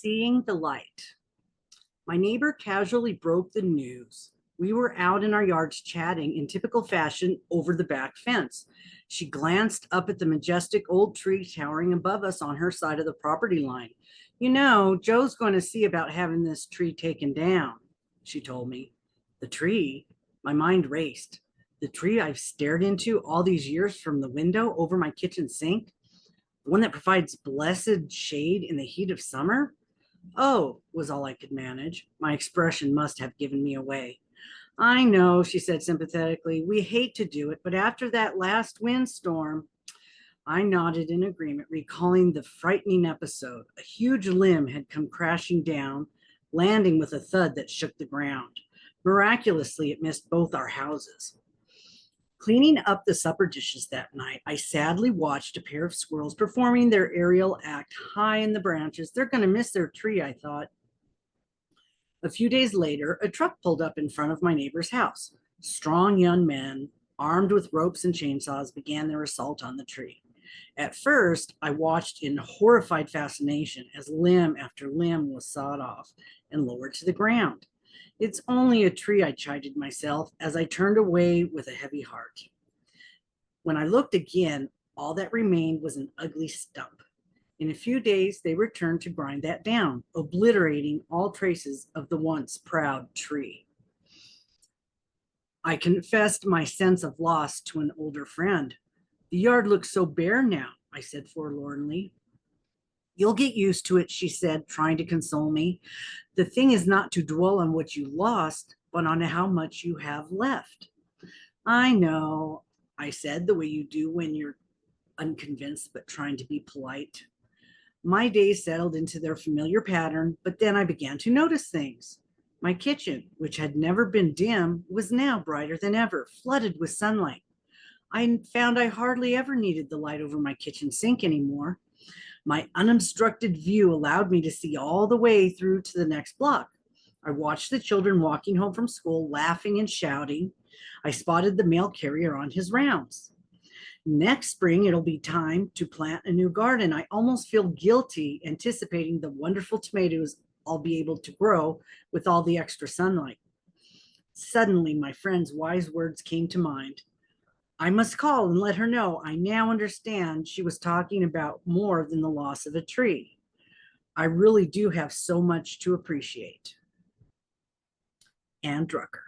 seeing the light. My neighbor casually broke the news. We were out in our yards chatting in typical fashion over the back fence. She glanced up at the majestic old tree towering above us on her side of the property line. You know, Joe's going to see about having this tree taken down, she told me. The tree? My mind raced. The tree I've stared into all these years from the window over my kitchen sink? The one that provides blessed shade in the heat of summer? Oh, was all I could manage. My expression must have given me away. I know, she said sympathetically. We hate to do it, but after that last windstorm, I nodded in agreement, recalling the frightening episode. A huge limb had come crashing down, landing with a thud that shook the ground. Miraculously, it missed both our houses. Cleaning up the supper dishes that night, I sadly watched a pair of squirrels performing their aerial act high in the branches. They're going to miss their tree, I thought. A few days later, a truck pulled up in front of my neighbor's house. Strong young men, armed with ropes and chainsaws, began their assault on the tree. At first, I watched in horrified fascination as limb after limb was sawed off and lowered to the ground. It's only a tree, I chided myself as I turned away with a heavy heart. When I looked again, all that remained was an ugly stump. In a few days, they returned to grind that down, obliterating all traces of the once proud tree. I confessed my sense of loss to an older friend. The yard looks so bare now, I said forlornly. You'll get used to it, she said, trying to console me. The thing is not to dwell on what you lost, but on how much you have left. I know, I said, the way you do when you're unconvinced but trying to be polite. My days settled into their familiar pattern, but then I began to notice things. My kitchen, which had never been dim, was now brighter than ever, flooded with sunlight. I found I hardly ever needed the light over my kitchen sink anymore. My unobstructed view allowed me to see all the way through to the next block. I watched the children walking home from school, laughing and shouting. I spotted the mail carrier on his rounds. Next spring, it'll be time to plant a new garden. I almost feel guilty anticipating the wonderful tomatoes I'll be able to grow with all the extra sunlight. Suddenly, my friend's wise words came to mind. I must call and let her know I now understand she was talking about more than the loss of a tree. I really do have so much to appreciate. Ann Drucker.